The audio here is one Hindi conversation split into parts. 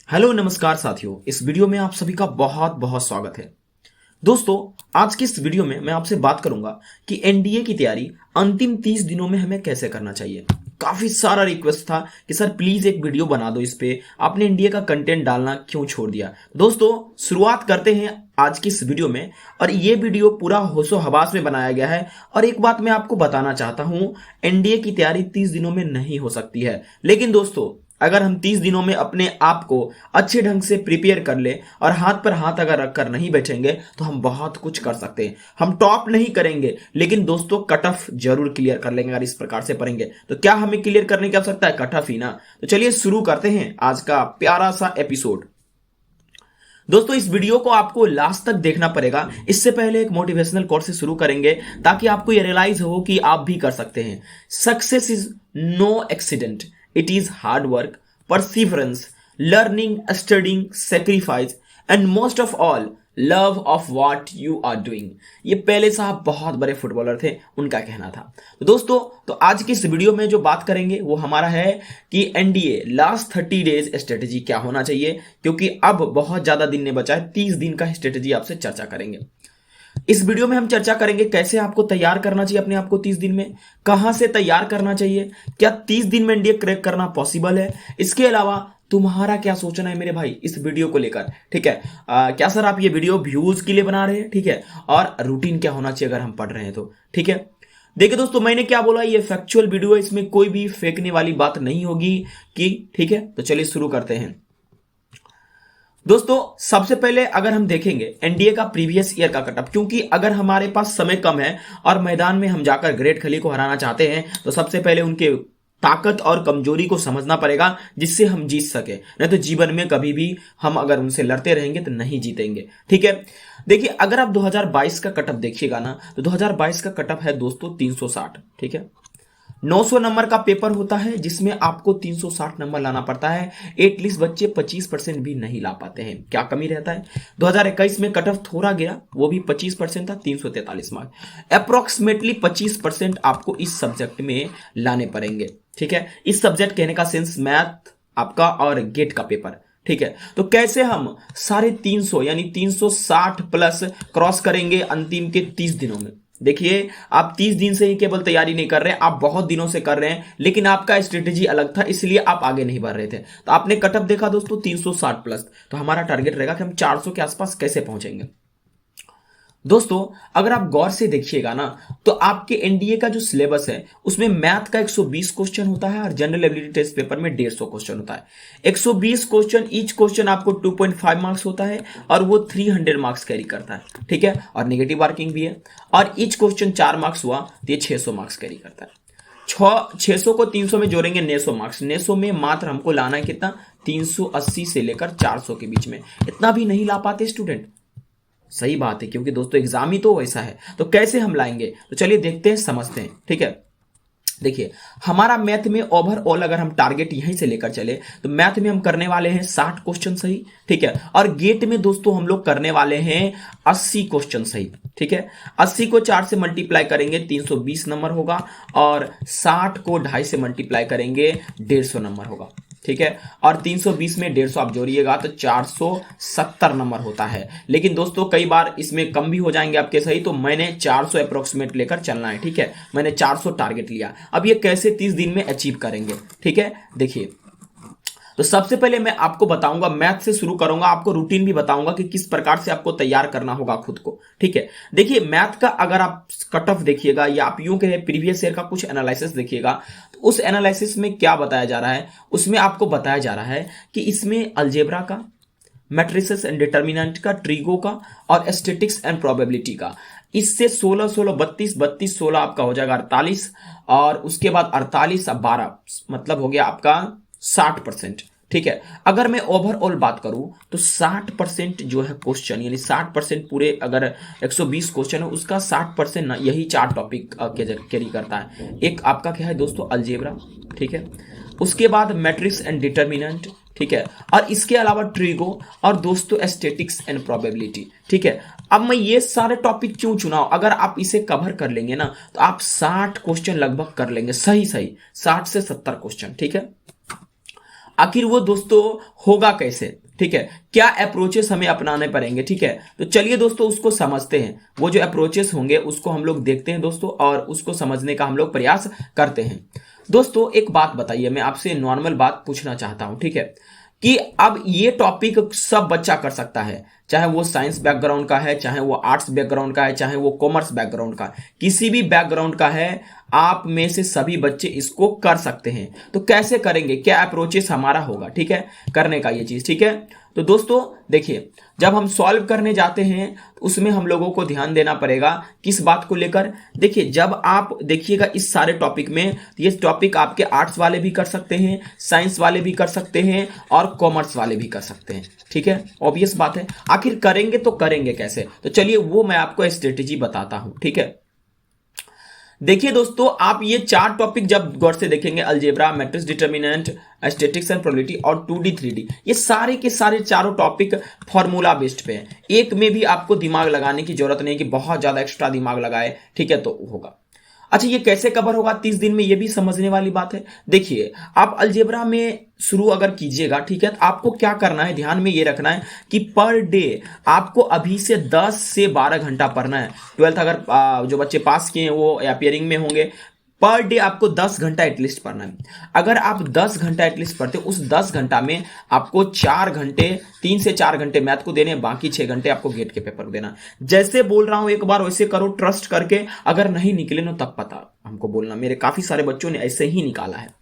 हेलो नमस्कार साथियों, इस वीडियो में आप सभी का बहुत बहुत स्वागत है। दोस्तों, आज की इस वीडियो में मैं आपसे बात करूंगा कि एनडीए की तैयारी अंतिम 30 दिनों में हमें कैसे करना चाहिए। काफी सारा रिक्वेस्ट था कि सर प्लीज एक वीडियो बना दो इस पे, आपने एनडीए का कंटेंट डालना क्यों छोड़ दिया। दोस्तों, शुरुआत करते हैं आज की इस वीडियो में। और ये वीडियो पूरा होशो हवास में बनाया गया है। और एक बात मैं आपको बताना चाहता हूं, एनडीए की तैयारी 30 दिनों में नहीं हो सकती है। लेकिन दोस्तों, अगर हम 30 दिनों में अपने आप को अच्छे ढंग से प्रिपेयर कर ले और हाथ पर हाथ अगर रखकर नहीं बैठेंगे तो हम बहुत कुछ कर सकते हैं। हम टॉप नहीं करेंगे, लेकिन दोस्तों कट ऑफ जरूर क्लियर कर लेंगे। अगर इस प्रकार से पढ़ेंगे तो क्या हमें क्लियर करने की आवश्यकता है? कट ऑफ ही ना। तो चलिए शुरू करते हैं आज का प्यारा सा एपिसोड। दोस्तों, इस वीडियो को आपको लास्ट तक देखना पड़ेगा। इससे पहले एक मोटिवेशनल कोर्स से शुरू करेंगे ताकि आपको यह रियलाइज हो कि आप भी कर सकते हैं। Success is no accident, it is hard work, perseverance, learning, studying, sacrifice, and most of all, love of what you are doing। ये पहले साहब बहुत बड़े फुटबॉलर थे, उनका कहना था। तो दोस्तों, तो आज की इस वीडियो में जो बात करेंगे वो हमारा है कि एनडीए लास्ट 30 डेज स्ट्रेटेजी क्या होना चाहिए, क्योंकि अब बहुत ज्यादा दिन नहीं बचा है। 30 दिन का स्ट्रेटेजी आपसे चर्चा करेंगे। इस वीडियो में हम चर्चा करेंगे कैसे आपको तैयार करना चाहिए अपने आप को 30 दिन में, कहां से तैयार करना चाहिए, क्या 30 दिन में एनडीए क्रैक करना पॉसिबल है, इसके अलावा तुम्हारा क्या सोचना है मेरे भाई इस वीडियो को लेकर। ठीक है, क्या सर आप ये वीडियो व्यूज के लिए बना रहे हैं? ठीक है, और रूटीन क्या होना चाहिए अगर हम पढ़ रहे हैं तो। ठीक है, देखिए दोस्तों, मैंने क्या बोला, ये फैक्चुअल वीडियो है, इसमें कोई भी फेंकने वाली बात नहीं होगी कि। ठीक है, तो चलिए शुरू करते हैं। दोस्तों, सबसे पहले अगर हम देखेंगे एनडीए का प्रीवियस ईयर का कटअप, क्योंकि अगर हमारे पास समय कम है और मैदान में हम जाकर ग्रेट खली को हराना चाहते हैं तो सबसे पहले उनके ताकत और कमजोरी को समझना पड़ेगा, जिससे हम जीत सके। नहीं तो जीवन में कभी भी हम अगर उनसे लड़ते रहेंगे तो नहीं जीतेंगे। ठीक है, देखिए अगर आप 2022 का कटअप देखिएगा ना, तो 2022 का कटअप है दोस्तों 360। ठीक है, 900 नंबर का पेपर होता है जिसमें आपको 360 नंबर लाना पड़ता है। एटलीस्ट बच्चे 25% भी नहीं ला पाते हैं। क्या कमी रहता है? 2021 में कट ऑफ थोड़ा गया, वो भी 25% था, 343 मार्क। अप्रोक्सीमेटली 25% आपको इस सब्जेक्ट में लाने पड़ेंगे। ठीक है, इस सब्जेक्ट कहने का सेंस मैथ आपका और गेट का पेपर। ठीक है, तो कैसे हम 350 यानी 360 प्लस क्रॉस करेंगे अंतिम के 30 दिनों में। देखिए, आप 30 दिन से ही केवल तैयारी नहीं कर रहे हैं, आप बहुत दिनों से कर रहे हैं, लेकिन आपका स्ट्रेटेजी अलग था, इसलिए आप आगे नहीं बढ़ रहे थे। तो आपने कटअप देखा दोस्तों 360 प्लस, तो हमारा टारगेट रहेगा कि हम 400 के आसपास कैसे पहुंचेंगे। दोस्तों, अगर आप गौर से देखिएगा ना, तो आपके एनडीए का जो सिलेबस है उसमें मैथ का 120 क्वेश्चन होता है और जनरल एबिलिटी टेस्ट पेपर में 150 क्वेश्चन होता है। 120 क्वेश्चन, ईच क्वेश्चन आपको 2.5 मार्क्स होता है और वो 300 मार्क्स कैरी करता है। ठीक है, और नेगेटिव मार्किंग भी है। और ईच क्वेश्चन 4 मार्क्स हुआ तो ये 600 मार्क्स कैरी करता है। 600 को 300 में जोड़ेंगे 900 मार्क्स। 900 में मात्र हमको लाना है कितना? 380 से लेकर 400 के बीच में। इतना भी नहीं ला पाते स्टूडेंट। सही बात है, क्योंकि दोस्तों एग्जाम ही तो वैसा है। तो कैसे हम लाएंगे, तो चलिए देखते हैं, समझते हैं। ठीक है, देखिए हमारा मैथ में ओवरऑल अगर हम टारगेट यहीं से लेकर चले तो मैथ में हम करने वाले हैं 60 क्वेश्चन सही। ठीक है, और गेट में दोस्तों हम लोग करने वाले हैं 80 क्वेश्चन सही। ठीक है, 80 को 4 से मल्टीप्लाई करेंगे 320 नंबर होगा, और 60 को 2.5 से मल्टीप्लाई करेंगे 150 नंबर होगा। ठीक है, और 320 में 150 आप जोड़िएगा तो 470 नंबर होता है। लेकिन दोस्तों कई बार इसमें कम भी हो जाएंगे आपके सही, तो मैंने 400 अप्रोक्सीमेट लेकर चलना है। ठीक है, मैंने 400 टारगेट लिया। अब ये कैसे 30 दिन में अचीव करेंगे? ठीक है, देखिए, तो सबसे पहले मैं आपको बताऊंगा, मैथ से शुरू करूंगा, आपको रूटीन भी बताऊंगा कि किस प्रकार से आपको तैयार करना होगा खुद को। ठीक है, देखिए मैथ का अगर आप कट ऑफ देखिएगा या आप यूं कहें प्रीवियस ईयर का कुछ एनालिसिस देखिएगा, तो उस एनालिसिस में क्या बताया जा रहा है, उसमें आपको बताया जा रहा है कि इसमें अलजेब्रा का, मैट्रिसेस एंड डिटर्मिनेंट का, ट्रिगो का और स्टैटिक्स एंड प्रोबेबिलिटी का, इससे 16 16 32 32 16 आपका हो जाएगा 48, और उसके बाद 48 अब 12, मतलब हो गया आपका 60%। ठीक है, अगर मैं ओवरऑल बात करूं तो 60% जो है क्वेश्चन, यानी 60% पूरे अगर 120 क्वेश्चन है उसका 60% ना यही 4 टॉपिक कैरी करता है। एक आपका क्या है दोस्तों? अलजेब्रा। ठीक है, उसके बाद मैट्रिक्स एंड डिटर्मिनेंट। ठीक है, और इसके अलावा ट्रिगो और दोस्तों स्टैटिक्स एंड प्रोबेबिलिटी। ठीक है, अब मैं ये सारे टॉपिक क्यों चुना? अगर आप इसे कवर कर लेंगे ना तो आप 60 क्वेश्चन लगभग कर लेंगे, सही 60 से 70 क्वेश्चन। ठीक है, आखिर वो दोस्तों होगा कैसे, ठीक है, क्या अप्रोचेस हमें अपनाने पड़ेंगे, ठीक है। तो चलिए दोस्तों उसको समझते हैं, वो जो अप्रोचेस होंगे उसको हम लोग देखते हैं दोस्तों, और उसको समझने का हम लोग प्रयास करते हैं। दोस्तों एक बात बताइए, मैं आपसे नॉर्मल बात पूछना चाहता हूं, ठीक है, कि अब ये टॉपिक सब बच्चा कर सकता है, चाहे वो साइंस बैकग्राउंड का है, चाहे वो आर्ट्स बैकग्राउंड का है, चाहे वो कॉमर्स बैकग्राउंड का, किसी भी बैकग्राउंड का है, आप में से सभी बच्चे इसको कर सकते हैं। तो कैसे करेंगे, क्या अप्रोचेस हमारा होगा, ठीक है, करने का ये चीज, ठीक है। तो दोस्तों देखिए, जब हम सॉल्व करने जाते हैं तो उसमें हम लोगों को ध्यान देना पड़ेगा किस बात को लेकर। देखिए जब आप देखिएगा इस सारे टॉपिक में, ये टॉपिक आपके आर्ट्स वाले भी कर सकते हैं, साइंस वाले भी कर सकते हैं, और कॉमर्स वाले भी कर सकते हैं, ठीक है, ऑब्वियस बात है। आखिर करेंगे तो करेंगे कैसे, तो चलिए वो मैं आपको स्ट्रेटेजी बताता हूं, ठीक है। देखिए दोस्तों, आप ये चार टॉपिक जब गौर से देखेंगे, algebra, matrix determinant, statistics and probability और 2D 3D, ये सारे के सारे चारों टॉपिक फॉर्मूला बेस्ड पे हैं। एक में भी आपको दिमाग लगाने की जरूरत नहीं कि बहुत ज्यादा एक्स्ट्रा दिमाग लगाए, ठीक है, तो होगा। अच्छा ये कैसे कवर होगा 30 दिन में, ये भी समझने वाली बात है। देखिए आप अलजेब्रा में शुरू अगर कीजिएगा, ठीक है, तो आपको क्या करना है, ध्यान में ये रखना है कि पर डे आपको अभी से 10 से 12 घंटा पढ़ना है। 12th अगर जो बच्चे पास किए हैं वो अपियरिंग में होंगे, पर डे आपको 10 घंटा एटलीस्ट पढ़ना है। अगर आप 10 घंटा एटलीस्ट पढ़ते हो, उस 10 घंटा में आपको 4 घंटे, 3 से 4 घंटे मैथ को देने, बाकी 6 घंटे आपको गेट के पेपर को देना। जैसे बोल रहा हूं एक बार वैसे करो, ट्रस्ट करके। अगर नहीं निकले ना तब पता हमको बोलना, मेरे काफी सारे बच्चों ने ऐसे ही निकाला है।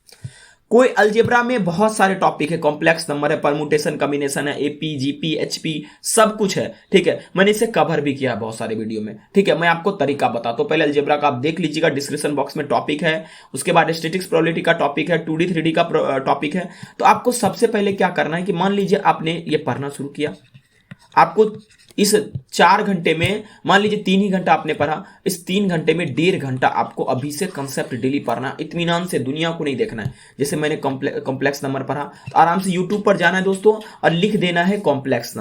कोई अलजेब्रा में बहुत सारे टॉपिक है, कॉम्प्लेक्स नंबर है, परमुटेशन कॉम्बिनेशन है, एपी, जीपी, एचपी, सब कुछ है, ठीक है। मैंने इसे कवर भी किया है बहुत सारे वीडियो में, ठीक है। मैं आपको तरीका बताता हूं, पहले अलजेब्रा का आप देख लीजिएगा, डिस्क्रिप्शन बॉक्स में टॉपिक है, उसके बाद स्टैटिस्टिक्स प्रोबेबिलिटी का टॉपिक है, 2D 3D का टॉपिक है। तो आपको सबसे पहले क्या करना है कि मान लीजिए आपने ये पढ़ना शुरू किया, आपको इस 4 घंटे में मान लीजिए 3 ही घंटा आपने पढ़ा, इस 3 घंटे में 1.5 घंटा आपको अभी से कंसेप्ट डेली पढ़ना, इत्मीनान से, दुनिया को नहीं देखना है। जैसे मैंने कॉम्प्लेक्स नंबर पढ़ा, तो आराम से यूट्यूब पर जाना है दोस्तों और लिख देना है complex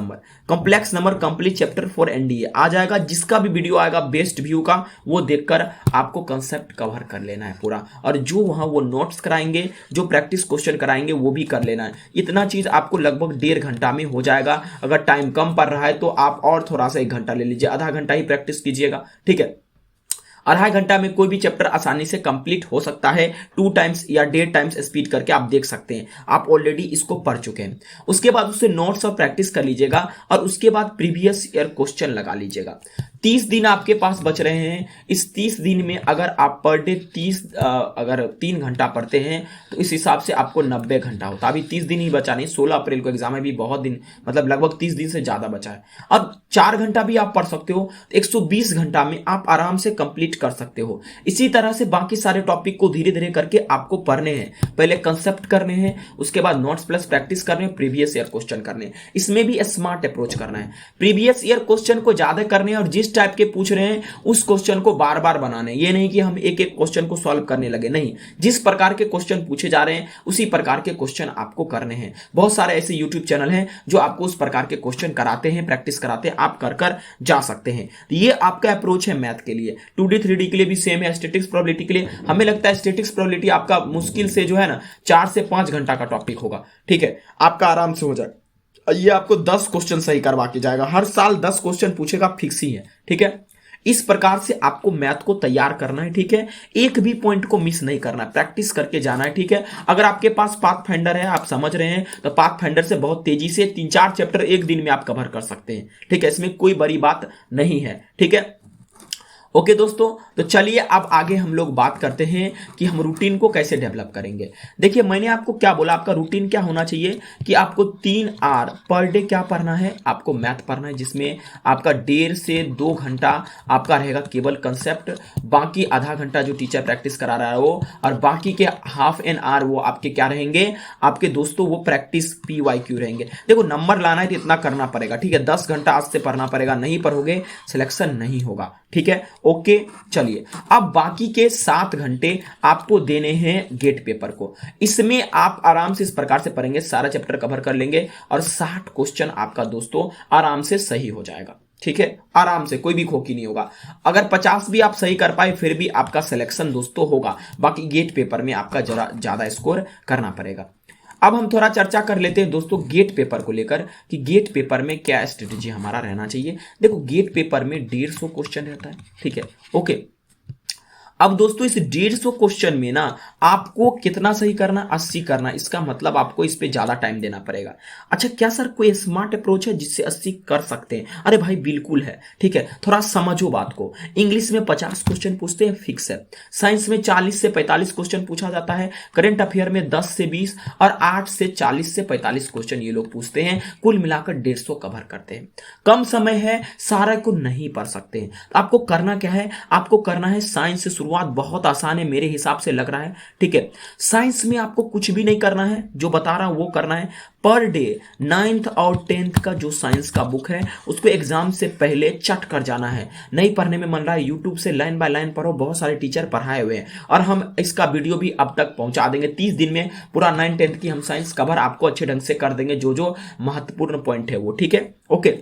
number complete chapter for NDA, आ जाएगा। जिसका भी वीडियो आएगा बेस्ट व्यू का, वो देखकर आपको कंसेप्ट कवर कर लेना है पूरा, और जो वहां वो नोट्स कराएंगे, जो प्रैक्टिस क्वेश्चन कराएंगे, वो भी कर लेना है। इतना चीज आपको लगभग 1.5 घंटा में हो जाएगा। अगर टाइम कम पड़ रहा है तो आप और थोड़ा सा 1 घंटा ले लीजिए, आधा घंटा ही प्रैक्टिस कीजिएगा, ठीक है। 2.5 घंटा में कोई भी चैप्टर आसानी से कंप्लीट हो सकता है। 2 टाइम्स या 1.5 टाइम्स स्पीड करके आप देख सकते हैं, आप ऑलरेडी इसको पढ़ चुके हैं। उसके बाद उससे नोट्स और प्रैक्टिस कर लीजिएगा, और उसके बाद प्रीवियस ईयर क्वेश्चन लगा लीजिएगा। 30 दिन आपके पास बच रहे हैं। इस 30 दिन में अगर आप पर डे 3 घंटा पढ़ते हैं तो इस हिसाब से आपको 90 घंटा होता है। अभी 30 दिन ही बचा नहीं, 16 अप्रैल को एग्जाम है, भी बहुत दिन, मतलब लगभग 30 दिन से ज्यादा बचा है। अब 4 घंटा भी आप पढ़ सकते हो, 120 घंटा में आप आराम से कंप्लीट कर सकते हो। इसी तरह से बाकी सारे टॉपिक को धीरे धीरे करके आपको पढ़ने हैं। पहले कंसेप्ट करने हैं, उसके बाद नोट्स प्लस प्रैक्टिस करने हैं, प्रीवियस ईयर क्वेश्चन करने हैं। इसमें भी स्मार्ट अप्रोच करना है, प्रीवियस ईयर क्वेश्चन को ज्यादा करने और जिस टाइप के पूछ रहे हैं उस क्वेश्चन को बार बार बनाने। ये नहीं कि हम एक एक क्वेश्चन को सॉल्व करने लगे, नहीं, जिस प्रकार के क्वेश्चन पूछे जा रहे हैं उसी प्रकार के क्वेश्चन आपको करने हैं। बहुत सारे ऐसे यूट्यूब चैनल हैं जो आपको उस प्रकार के क्वेश्चन कराते हैं, प्रैक्टिस कराते हैं, आप कर कर जा सकते हैं। तो ये आपका अप्रोच है मैथ के लिए। 2D 3D के लिए भी सेम है, स्टैटिस्टिक्स प्रोबेबिलिटी के लिए हमें लगता है स्टैटिस्टिक्स प्रोबेबिलिटी आपका मुश्किल से जो है ना 4 से 5 घंटा का टॉपिक होगा, ठीक है, आपका आराम से हो जाए। ये आपको 10 क्वेश्चन सही करवा के जाएगा, हर साल 10 क्वेश्चन पूछेगा, फिक्स ही है, ठीक है। इस प्रकार से आपको मैथ को तैयार करना है, ठीक है। एक भी पॉइंट को मिस नहीं करना, प्रैक्टिस करके जाना है, ठीक है। अगर आपके पास पाथफाइंडर है, आप समझ रहे हैं, तो पाथफाइंडर से बहुत तेजी से 3-4 चैप्टर एक दिन में आप कवर कर सकते हैं, ठीक है। इसमें कोई बड़ी बात नहीं है, ठीक है। ओके दोस्तों, तो चलिए अब आगे हम लोग बात करते हैं कि हम रूटीन को कैसे डेवलप करेंगे। देखिए मैंने आपको क्या बोला, आपका रूटीन क्या होना चाहिए कि आपको 3 आवर पर डे क्या पढ़ना है, आपको मैथ पढ़ना है, जिसमें आपका 1.5 से 2 घंटा आपका रहेगा केवल कंसेप्ट, बाकी आधा घंटा जो टीचर प्रैक्टिस करा रहा है वो, और बाकी के हाफ एन आवर वो आपके क्या रहेंगे, आपके दोस्तों वो प्रैक्टिस PYQ रहेंगे। देखो नंबर लाना है तो इतना करना पड़ेगा, ठीक है। 10 घंटा आज से पढ़ना पड़ेगा, नहीं पढ़ोगे सिलेक्शन नहीं होगा, ठीक है। ओके चलिए, अब बाकी के 7 घंटे आपको देने हैं गेट पेपर को। इसमें आप आराम से इस प्रकार से पढ़ेंगे, सारा चैप्टर कवर कर लेंगे और 60 क्वेश्चन आपका दोस्तों आराम से सही हो जाएगा, ठीक है। आराम से, कोई भी खोखी नहीं होगा। अगर 50 भी आप सही कर पाए फिर भी आपका सिलेक्शन दोस्तों होगा, बाकी गेट पेपर में आपका जरा ज्यादा स्कोर करना पड़ेगा। अब हम थोड़ा चर्चा कर लेते हैं दोस्तों गेट पेपर को लेकर कि गेट पेपर में क्या स्ट्रेटेजी हमारा रहना चाहिए। देखो गेट पेपर में 150 क्वेश्चन रहता है, ठीक है, ओके। अब दोस्तों इस 150 क्वेश्चन में ना आपको कितना सही करना, 80 करना, इसका मतलब आपको इस पे ज्यादा टाइम देना पड़ेगा। अच्छा क्या सर कोई स्मार्ट अप्रोच है जिससे 80 कर सकते हैं? अरे भाई बिल्कुल है, ठीक है। थोड़ा समझो बात को। इंग्लिश में 50 क्वेश्चन पूछते हैं, फिक्स है। साइंस में 40 से 45 क्वेश्चन पूछा जाता है। करंट अफेयर में 10 से 20 और 8 से 40 से 45 क्वेश्चन ये लोग पूछते हैं। कुल मिलाकर 150 कवर करते हैं। कम समय है, सारा को नहीं पढ़ सकते हैं। आपको करना क्या है? आपको करना है साइंस से शुरुआत, बहुत आसान है मेरे हिसाब से लग रहा है, ठीक है। साइंस में आपको कुछ भी नहीं करना है, जो बता रहा हूं वो करना है। पर डे 9th और 10th का जो साइंस का बुक है उसको एग्जाम से पहले चट कर जाना है। नहीं पढ़ने में मन रहा है, यूट्यूब से लाइन बाय लाइन पढ़ो, बहुत सारे टीचर पढ़ाए हुए हैं और हम इसका वीडियो भी अब तक पहुंचा देंगे। 30 दिन में पूरा 9th 10th की हम साइंस कवर आपको अच्छे ढंग से कर देंगे, जो जो महत्वपूर्ण पॉइंट है वो, ठीक है, ओके।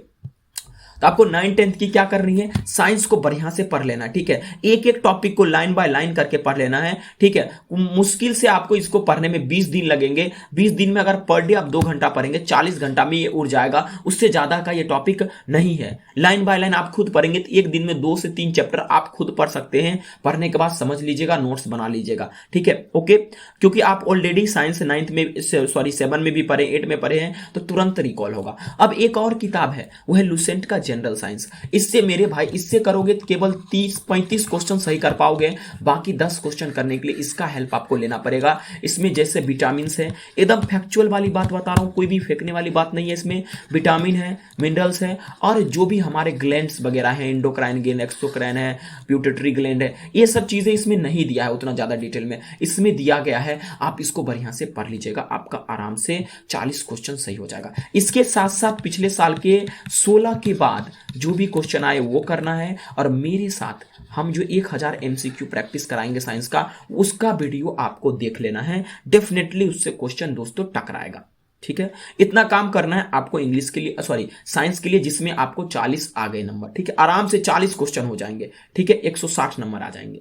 तो आपको 9th 10th की क्या करनी है? साइंस को बढ़िया से पढ़ लेना, ठीक है। एक एक टॉपिक को लाइन बाय लाइन करके पढ़ लेना है, ठीक है। मुश्किल से आपको इसको पढ़ने में 20 दिन लगेंगे। 20 दिन में अगर पर डे आप 2 घंटा पढ़ेंगे, 40 घंटा में ये उड़ जाएगा। उससे ज्यादा का ये टॉपिक नहीं है। लाइन बाय लाइन आप खुद पढ़ेंगे तो एक दिन में 2 से 3 चैप्टर आप खुद पढ़ सकते हैं। पढ़ने के बाद समझ लीजिएगा, नोट्स बना लीजिएगा, ठीक है, ओके। क्योंकि आप ऑलरेडी साइंस 9th में, सॉरी 7 में भी पढ़े, 8 में पढ़े हैं, तो तुरंत रिकॉल होगा। अब एक और किताब है, वो है लुसेंट का जनरल साइंस। इससे मेरे भाई, इससे करोगे तो केवल 30-35 क्वेश्चन सही कर पाओगे। बाकी 10 क्वेश्चन करने के लिए इसका हेल्प आपको लेना पड़ेगा। इसमें जैसे विटामिन है, एकदम फैक्चुअल वाली बात बता रहा हूं, कोई भी फेंकने वाली बात नहीं है। इसमें विटामिन है, मिनरल्स है और जो भी हमारे ग्लैंड्स वगैरह हैं, एंडोक्राइन ग्लैंड, एक्सोक्राइन है, प्यूटेटरी ग्लैंड है, ये सब चीजें इसमें नहीं दिया है उतना ज्यादा डिटेल में। इसमें दिया गया है, आप इसको बढ़िया से पढ़ लीजिएगा, आपका आराम से 40 क्वेश्चन सही हो जाएगा। इसके साथ साथ पिछले साल के 16 के बाद जो भी क्वेश्चन आए वो करना है। और मेरे साथ हम जो 1000 MCQ प्रैक्टिस कराएंगे साइंस का, उसका वीडियो आपको देख लेना है। डेफिनेटली उससे क्वेश्चन दोस्तों टकराएगा, ठीक है। इतना काम करना है आपको इंग्लिश के लिए, सॉरी साइंस के लिए, जिसमें आपको 40 आ गए नंबर, ठीक है। आराम से 40 क्वेश्चन हो जाएंगे, ठीक है, 160 नंबर आ जाएंगे।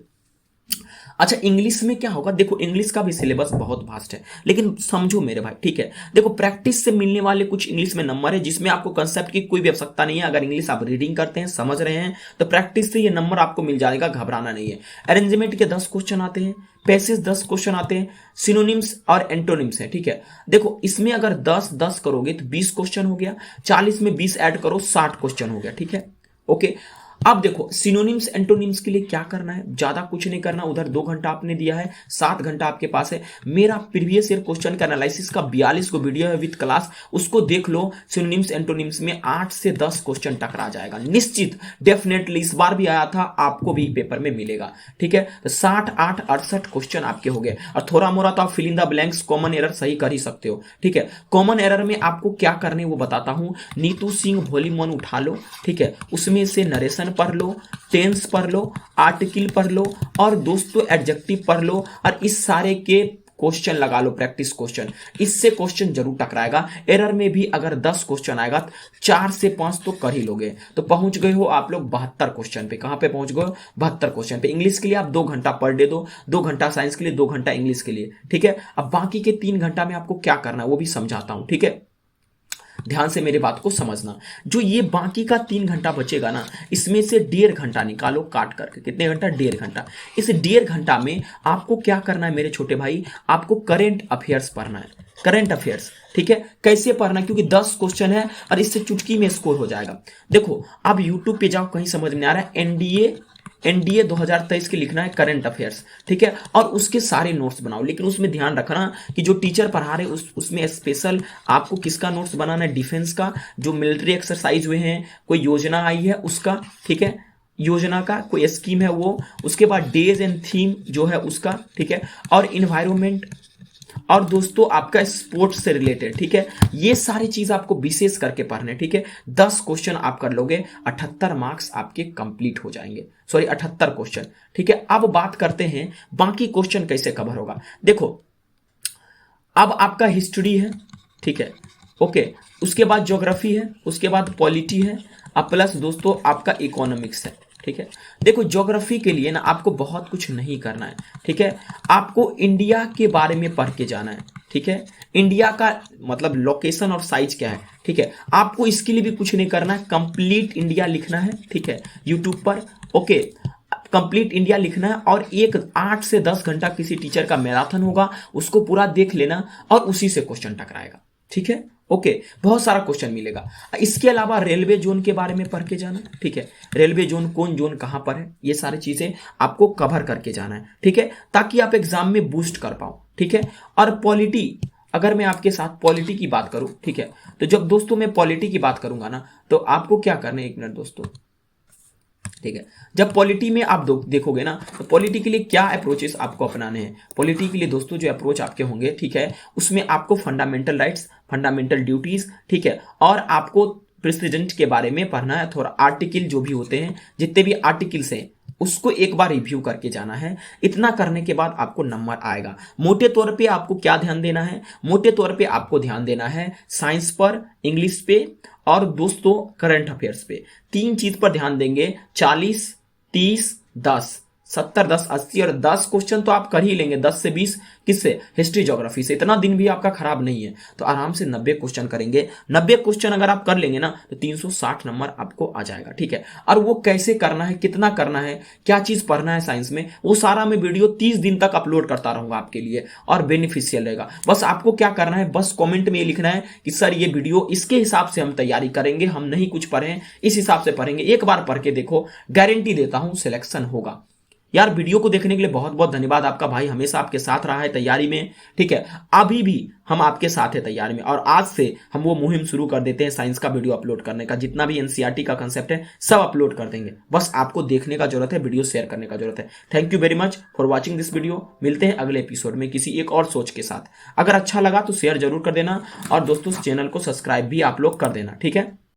अच्छा इंग्लिश में क्या होगा? देखो इंग्लिश का भी सिलेबस बहुत वास्ट है, लेकिन समझो मेरे भाई, ठीक है। देखो प्रैक्टिस से मिलने वाले कुछ इंग्लिश में नंबर है जिसमें आपको कंसेप्ट की कोई भी आवश्यकता नहीं है। अगर इंग्लिश आप रीडिंग करते हैं, समझ रहे हैं, तो प्रैक्टिस से ये नंबर आपको मिल जाएगा, घबराना नहीं है। अरेंजमेंट के 10 क्वेश्चन आते हैं, पैसेज 10 क्वेश्चन आते हैं, सिनोनिम्स और एंटोनिम्स है, ठीक है। देखो इसमें अगर 10-10 करोगे तो 20 क्वेश्चन हो गया, 40 में 20 ऐड करो, 60 क्वेश्चन हो गया, ठीक है, ओके। अब देखो सिनोनिम्स एंटोनिम्स के लिए क्या करना है? ज्यादा कुछ नहीं करना। उधर 2 घंटा आपने दिया है, 7 घंटा आपके पास है। मेरा प्रीवियस ईयर क्वेश्चन का एनालिसिस का 42 को वीडियो है विद क्लास, उसको देख लो। सिनोनिम्स एंटोनिम्स में 8 से 10 क्वेश्चन टकरा जाएगा निश्चित, डेफिनेटली। इस बार भी आया था, आपको भी पेपर में मिलेगा, ठीक है। तो 60, 8, 68 क्वेश्चन आपके हो गए। और थोड़ा मोरा तो आप fill in the blanks, common error सही कर ही सकते हो, ठीक है। कॉमन एरर में आपको क्या करने वो बताता हूं। नीतू सिंह वॉल्यूम 1 उठा लो, ठीक है, उसमें से नरेशन पढ़ लो, टेंस पढ़ लो, आर्टिकल पढ़ लो और दोस्तों एडजेक्टिव पढ़ लो और इस सारे के क्वेश्चन लगा लो, प्रैक्टिस क्वेश्चन। इससे क्वेश्चन जरूर टकराएगा। एरर में भी अगर 10 क्वेश्चन आएगा तो 4 से 5 तो कर ही लोगे। तो पहुंच गए हो आप लोग 72 क्वेश्चन पे। कहां पे पहुंच गए हो? 72 क्वेश्चन पे। इंग्लिश के लिए आप 2 घंटा पर डे दो, 2 घंटा साइंस के लिए, 2 घंटा इंग्लिश के लिए, ठीक है। अब बाकी के 3 घंटा में आपको क्या करना है वो भी समझाता हूं, ठीक है। ध्यान से मेरी बात को समझना। जो ये बाकी का 3 घंटा बचेगा ना, इसमें से 1.5 घंटा निकालो काट करके। कितने घंटा? 1.5 घंटा। इस 1.5 घंटा में आपको क्या करना है मेरे छोटे भाई? आपको करंट अफेयर्स पढ़ना है, करंट अफेयर्स, ठीक है। कैसे पढ़ना? क्योंकि 10 क्वेश्चन है और इससे चुटकी में स्कोर हो जाएगा। देखो अब यूट्यूब पे जाओ, कहीं समझ में आ रहा है, एनडीए 2023 के लिखना है करंट अफेयर्स, ठीक है। और उसके सारे नोट्स बनाओ, लेकिन उसमें ध्यान रखना कि जो टीचर पढ़ा रहे उसमें स्पेशल आपको किसका नोट्स बनाना है? डिफेंस का, जो मिलिट्री एक्सरसाइज हुए हैं, कोई योजना आई है उसका, ठीक है, योजना का कोई स्कीम है वो, उसके बाद डेज एंड थीम जो है उसका, ठीक है, और इन्वायरमेंट, और दोस्तों आपका स्पोर्ट्स से रिलेटेड, ठीक है। ये सारी चीज आपको विशेष करके पढ़ने, ठीक है। 10 क्वेश्चन आप कर लोगे, 78 मार्क्स आपके कंप्लीट हो जाएंगे, सॉरी 78 क्वेश्चन, ठीक है। अब बात करते हैं बाकी क्वेश्चन कैसे कवर होगा। देखो अब आपका हिस्ट्री है, ठीक है, ओके, उसके बाद ज्योग्राफी है, उसके बाद पॉलिटी है, अब प्लस दोस्तों आपका इकोनॉमिक्स है, ठीक है। देखो ज्योग्राफी के लिए ना आपको बहुत कुछ नहीं करना है, ठीक है। आपको इंडिया के बारे में पढ़ के जाना है, ठीक है। इंडिया का मतलब लोकेशन और साइज क्या है, ठीक है। आपको इसके लिए भी कुछ नहीं करना है, कंप्लीट इंडिया लिखना है, ठीक है, यूट्यूब पर। ओके, कंप्लीट इंडिया लिखना है और एक 8 से 10 घंटा किसी टीचर का मैराथन होगा, उसको पूरा देख लेना और उसी से क्वेश्चन टकराएगा, ठीक है। ओके, बहुत सारा क्वेश्चन मिलेगा। इसके अलावा रेलवे जोन के बारे में पढ़ के जाना, ठीक है। रेलवे जोन, कौन जोन कहां पर है, ये सारी चीजें आपको कवर करके जाना है, ठीक है, ताकि आप एग्जाम में बूस्ट कर पाओ, ठीक है। और पॉलिटी, अगर मैं आपके साथ पॉलिटी की बात करूं, ठीक है, तो जब दोस्तों मैं पॉलिटी की बात करूंगा ना, तो आपको क्या करना है, एक मिनट दोस्तों, ठीक है। जब पॉलिटी में आप देखोगे ना, तो पॉलिटी के लिए क्या अप्रोचेस आपको अपनाने हैं। पॉलिटी के लिए दोस्तों जो अप्रोच आपके होंगे, ठीक है, उसमें आपको फंडामेंटल राइट्स, फंडामेंटल ड्यूटीज, ठीक है, और आपको प्रेसिडेंट के बारे में पढ़ना है, थोड़ा आर्टिकल जो भी होते हैं, जितने भी आर्टिकल्स हैं उसको एक बार रिव्यू करके जाना है। इतना करने के बाद आपको नंबर आएगा। मोटे तौर पे आपको क्या ध्यान देना है, मोटे तौर पे आपको ध्यान देना है साइंस पर, इंग्लिश पे और दोस्तों करंट अफेयर्स पे। 3 चीज पर ध्यान देंगे। 40, 30, 10, 70, 10, 80 और 10 क्वेश्चन तो आप कर ही लेंगे। 10 से 20 किससे, हिस्ट्री ज्योग्राफी से। इतना दिन भी आपका खराब नहीं है, तो आराम से 90 क्वेश्चन करेंगे। 90 क्वेश्चन अगर आप कर लेंगे ना, तो 360 नंबर आपको आ जाएगा, ठीक है। और वो कैसे करना है, कितना करना है, क्या चीज पढ़ना है साइंस में, वो सारा मैं वीडियो 30 दिन तक अपलोड करता रहूंगा आपके लिए और बेनिफिशियल रहेगा। बस आपको क्या करना है, बस कॉमेंट में ये लिखना है कि सर ये वीडियो इसके हिसाब से हम तैयारी करेंगे, हम नहीं कुछ पढ़े, इस हिसाब से पढ़ेंगे। एक बार पढ़ के देखो, गारंटी देता हूं सिलेक्शन होगा। यार वीडियो को देखने के लिए बहुत बहुत धन्यवाद। आपका भाई हमेशा आपके साथ रहा है तैयारी में, ठीक है। अभी भी हम आपके साथ है तैयारी में, और आज से हम वो मुहिम शुरू कर देते हैं साइंस का वीडियो अपलोड करने का। जितना भी एनसीईआरटी का कंसेप्ट है सब अपलोड कर देंगे, बस आपको देखने का जरूरत है, वीडियो शेयर करने का जरूरत है। Thank you very much for watching this video. मिलते हैं अगले एपिसोड में किसी एक और सोच के साथ। अगर अच्छा लगा तो शेयर जरूर कर देना, और दोस्तों चैनल को सब्सक्राइब भी आप लोग कर देना, ठीक है।